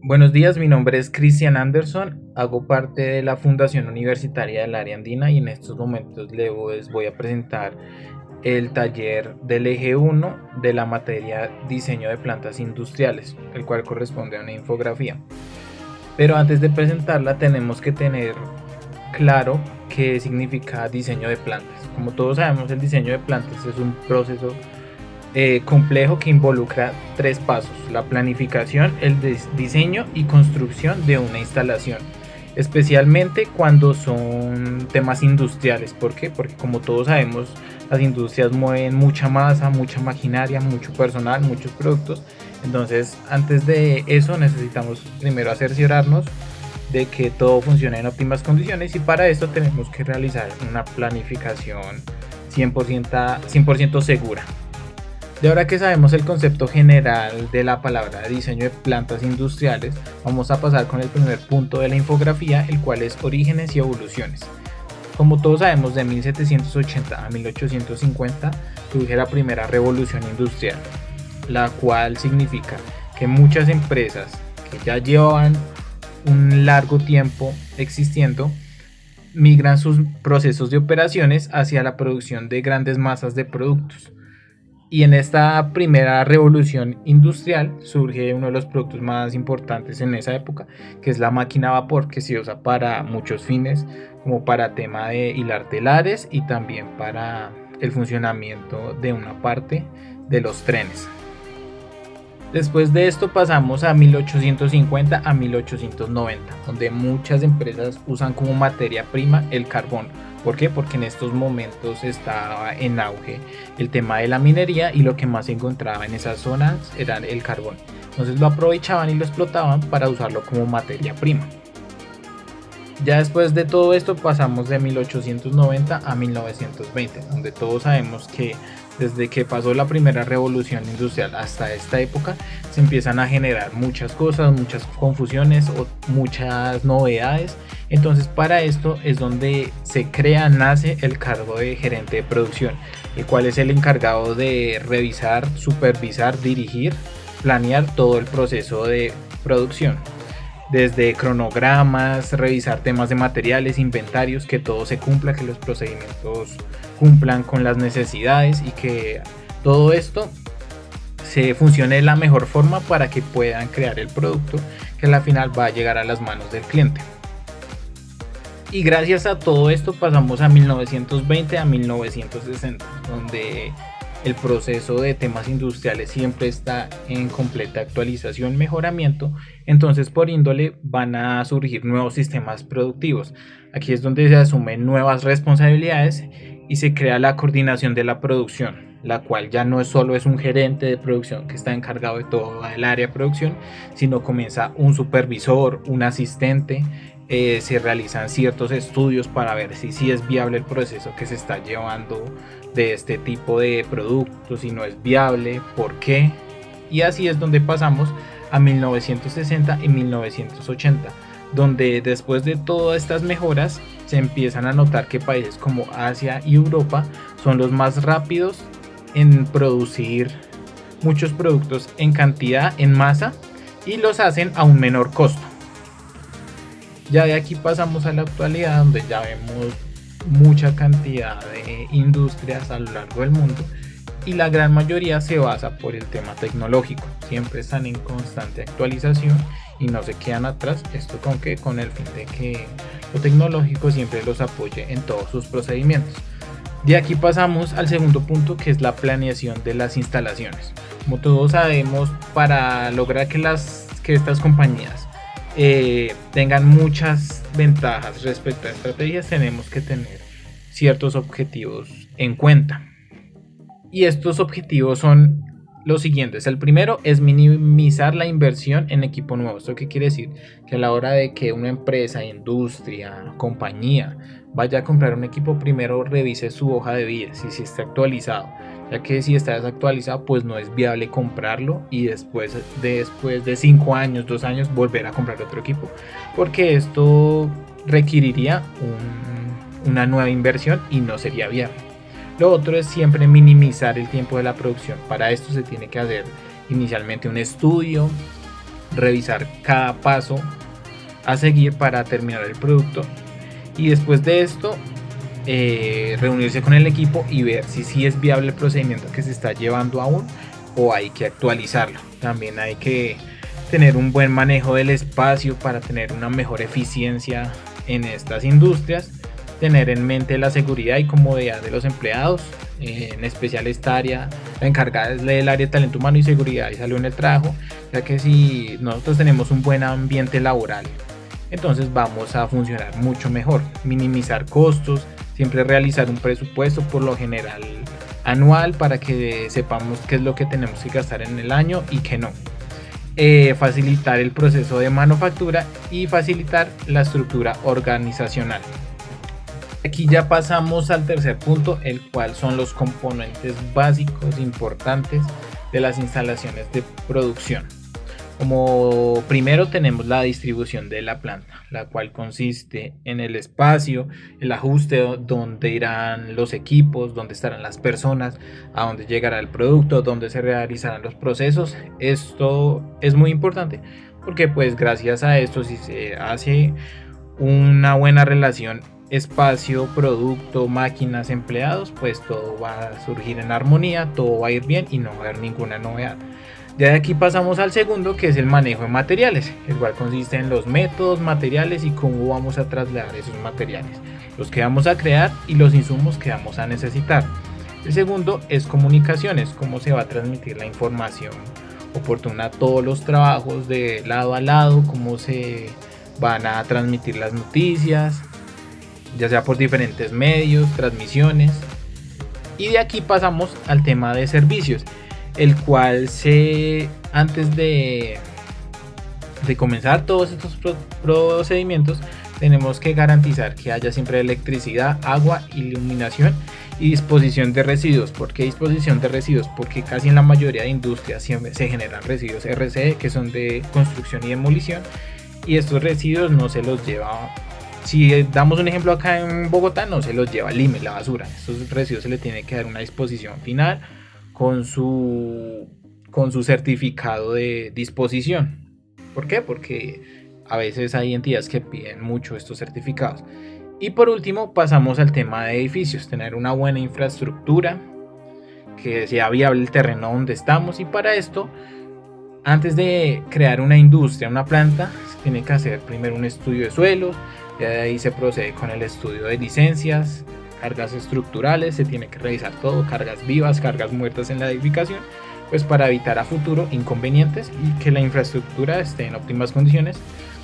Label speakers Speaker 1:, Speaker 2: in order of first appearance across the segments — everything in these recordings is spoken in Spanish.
Speaker 1: Buenos días, mi nombre es Cristian Anderson, hago parte de la Fundación Universitaria del Área Andina y en estos momentos les voy a presentar el taller del eje 1 de la materia Diseño de Plantas Industriales, el cual corresponde a una infografía. Pero antes de presentarla tenemos que tener claro qué significa diseño de plantas. Como todos sabemos, el diseño de plantas es un proceso complejo que involucra tres pasos: la planificación, el diseño y construcción de una instalación, especialmente cuando son temas industriales. ¿Por qué? Porque como todos sabemos, las industrias mueven mucha masa, mucha maquinaria, mucho personal, muchos productos. Entonces, antes de eso necesitamos primero cerciorarnos de que todo funcione en óptimas condiciones, y para esto tenemos que realizar una planificación 100% segura. De ahora que sabemos el concepto general de la palabra diseño de plantas industriales, vamos a pasar con el primer punto de la infografía, el cual es orígenes y evoluciones. Como todos sabemos, de 1780 a 1850 surge la primera revolución industrial, la cual significa que muchas empresas que ya llevaban un largo tiempo existiendo migran sus procesos de operaciones hacia la producción de grandes masas de productos. Y en esta primera revolución industrial surge uno de los productos más importantes en esa época, que es la máquina a vapor, que se usa para muchos fines, como para tema de hilar telares y también para el funcionamiento de una parte de los trenes. Después de esto pasamos a 1850 a 1890, donde muchas empresas usan como materia prima el carbón. ¿Por qué? Porque en estos momentos estaba en auge el tema de la minería y lo que más se encontraba en esas zonas era el carbón. Entonces lo aprovechaban y lo explotaban para usarlo como materia prima. Ya después de todo esto pasamos de 1890 a 1920, donde todos sabemos que desde que pasó la primera revolución industrial hasta esta época se empiezan a generar muchas cosas, muchas confusiones o muchas novedades. Entonces para esto es donde nace el cargo de gerente de producción, el cual es el encargado de revisar, supervisar, dirigir, planear todo el proceso de producción, desde cronogramas, revisar temas de materiales, inventarios, que todo se cumpla, que los procedimientos cumplan con las necesidades y que todo esto se funcione de la mejor forma para que puedan crear el producto que al final va a llegar a las manos del cliente. Y gracias a todo esto pasamos a 1920 a 1960, donde el proceso de temas industriales siempre está en completa actualización, mejoramiento. Entonces por índole van a surgir nuevos sistemas productivos. Aquí es donde se asumen nuevas responsabilidades y se crea la coordinación de la producción, la cual ya no solo es un gerente de producción que está encargado de todo el área de producción, sino comienza un supervisor, un asistente. Se realizan ciertos estudios para ver si es viable el proceso que se está llevando de este tipo de productos, si no es viable, por qué. Y así es donde pasamos a 1960 y 1980, donde después de todas estas mejoras se empiezan a notar que países como Asia y Europa son los más rápidos en producir muchos productos en cantidad, en masa, y los hacen a un menor costo. Ya de aquí pasamos a la actualidad, donde ya vemos mucha cantidad de industrias a lo largo del mundo y la gran mayoría se basa por el tema tecnológico. Siempre están en constante actualización y no se quedan atrás. Esto con el fin de que lo tecnológico siempre los apoye en todos sus procedimientos. De aquí pasamos al segundo punto, que es la planeación de las instalaciones. Como todos sabemos, para lograr que estas compañías tengan muchas ventajas respecto a estrategias, tenemos que tener ciertos objetivos en cuenta. Y estos objetivos son los siguientes. El primero es minimizar la inversión en equipo nuevo. ¿Esto qué quiere decir? Que a la hora de que una empresa, industria, compañía vaya a comprar un equipo, primero revise su hoja de vida, si está actualizado, ya que si está desactualizado pues no es viable comprarlo y después de 5 años, 2 años volver a comprar otro equipo, porque esto requeriría una nueva inversión y no sería viable. Lo otro es siempre minimizar el tiempo de la producción. Para esto se tiene que hacer inicialmente un estudio revisar cada paso a seguir para terminar el producto, y después de esto reunirse con el equipo y ver si sí es viable el procedimiento que se está llevando aún o hay que actualizarlo. También hay que tener un buen manejo del espacio para tener una mejor eficiencia en estas industrias, tener en mente la seguridad y comodidad de los empleados, en especial esta área, la encargada es del área de talento humano y seguridad y salud en el trabajo, ya que si nosotros tenemos un buen ambiente laboral, entonces vamos a funcionar mucho mejor, minimizar costos, siempre realizar un presupuesto por lo general anual para que sepamos qué es lo que tenemos que gastar en el año y qué no. Facilitar el proceso de manufactura y facilitar la estructura organizacional. Aquí ya pasamos al tercer punto, el cual son los componentes básicos importantes de las instalaciones de producción. Como primero tenemos la distribución de la planta, la cual consiste en el espacio, el ajuste donde irán los equipos, donde estarán las personas, a dónde llegará el producto, dónde se realizarán los procesos. Esto es muy importante porque pues gracias a esto, si se hace una buena relación espacio, producto, máquinas, empleados, pues todo va a surgir en armonía, todo va a ir bien y no va a haber ninguna novedad. Ya de aquí pasamos al segundo, que es el manejo de materiales, el cual consiste en los métodos, materiales y cómo vamos a trasladar esos materiales, los que vamos a crear y los insumos que vamos a necesitar. El segundo es comunicaciones, cómo se va a transmitir la información oportuna a todos los trabajos de lado a lado, cómo se van a transmitir las noticias, ya sea por diferentes medios, transmisiones. Y de aquí pasamos al tema de servicios, el cual antes de comenzar todos estos procedimientos tenemos que garantizar que haya siempre electricidad, agua, iluminación y disposición de residuos. ¿Por qué disposición de residuos? Porque casi en la mayoría de industrias siempre se generan residuos RCE, que son de construcción y demolición, y estos residuos no se los lleva, si damos un ejemplo acá en Bogotá, no se los lleva el IME, la basura. Estos residuos se le tiene que dar una disposición final con su certificado de disposición. ¿Por qué? Porque a veces hay entidades que piden mucho estos certificados. Y por último pasamos al tema de edificios, tener una buena infraestructura, que sea viable el terreno donde estamos, y para esto, antes de crear una industria, una planta, se tiene que hacer primero un estudio de suelos, ya de ahí se procede con el estudio de licencias, cargas estructurales, se tiene que revisar todo, cargas vivas, cargas muertas en la edificación, pues para evitar a futuro inconvenientes y que la infraestructura esté en óptimas condiciones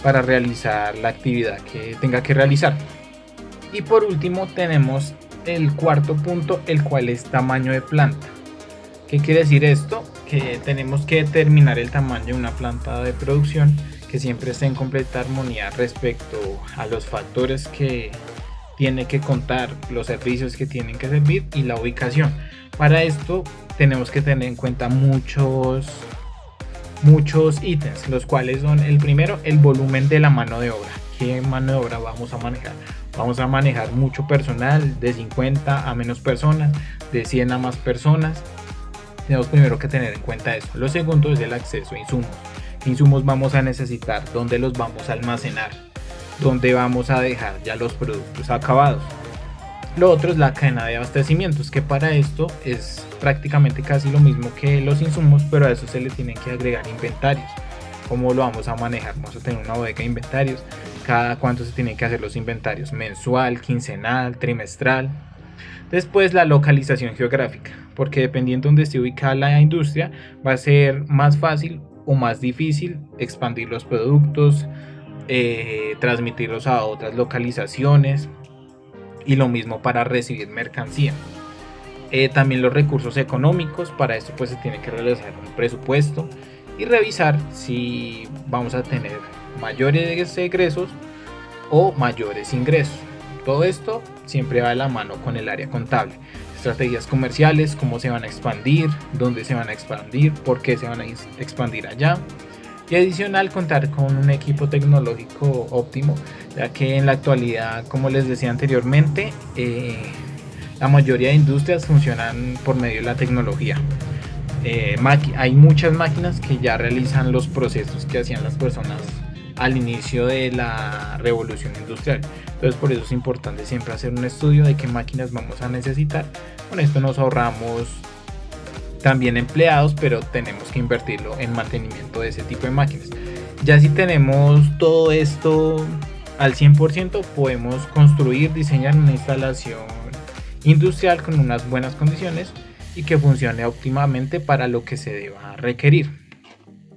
Speaker 1: para realizar la actividad que tenga que realizar. Y por último tenemos el cuarto punto, el cual es tamaño de planta. ¿Qué quiere decir esto? Que tenemos que determinar el tamaño de una planta de producción que siempre esté en completa armonía respecto a los factores que tiene que contar, los servicios que tienen que servir y la ubicación. Para esto tenemos que tener en cuenta muchos ítems, los cuales son: el primero, el volumen de la mano de obra. ¿Qué mano de obra vamos a manejar? Vamos a manejar mucho personal, de 50 a menos personas, de 100 a más personas. Tenemos primero que tener en cuenta eso. Lo segundo es el acceso a insumos. ¿Qué insumos vamos a necesitar? ¿Dónde los vamos a almacenar? ¿Dónde vamos a dejar ya los productos acabados? Lo otro es la cadena de abastecimientos, que para esto es prácticamente casi lo mismo que los insumos, pero a eso se le tienen que agregar inventarios. ¿Cómo lo vamos a manejar? Vamos a tener una bodega de inventarios. ¿Cada cuánto se tienen que hacer los inventarios? Mensual, quincenal, trimestral. Después, la localización geográfica, porque dependiendo de donde esté ubicada la industria, va a ser más fácil o más difícil expandir los productos, transmitirlos a otras localizaciones, y lo mismo para recibir mercancía. También los recursos económicos. Para esto pues se tiene que realizar un presupuesto y revisar si vamos a tener mayores egresos o mayores ingresos. Todo esto siempre va de la mano con el área contable. Estrategias comerciales, cómo se van a expandir, dónde se van a expandir, por qué se van a expandir allá. Y adicional, contar con un equipo tecnológico óptimo, ya que en la actualidad, como les decía anteriormente, la mayoría de industrias funcionan por medio de la tecnología. Hay muchas máquinas que ya realizan los procesos que hacían las personas al inicio de la revolución industrial. Entonces por eso es importante siempre hacer un estudio de qué máquinas vamos a necesitar. Con esto nos ahorramos también empleados, pero tenemos que invertirlo en mantenimiento de ese tipo de máquinas. Ya si tenemos todo esto al 100%, podemos construir, diseñar una instalación industrial con unas buenas condiciones y que funcione óptimamente para lo que se deba requerir.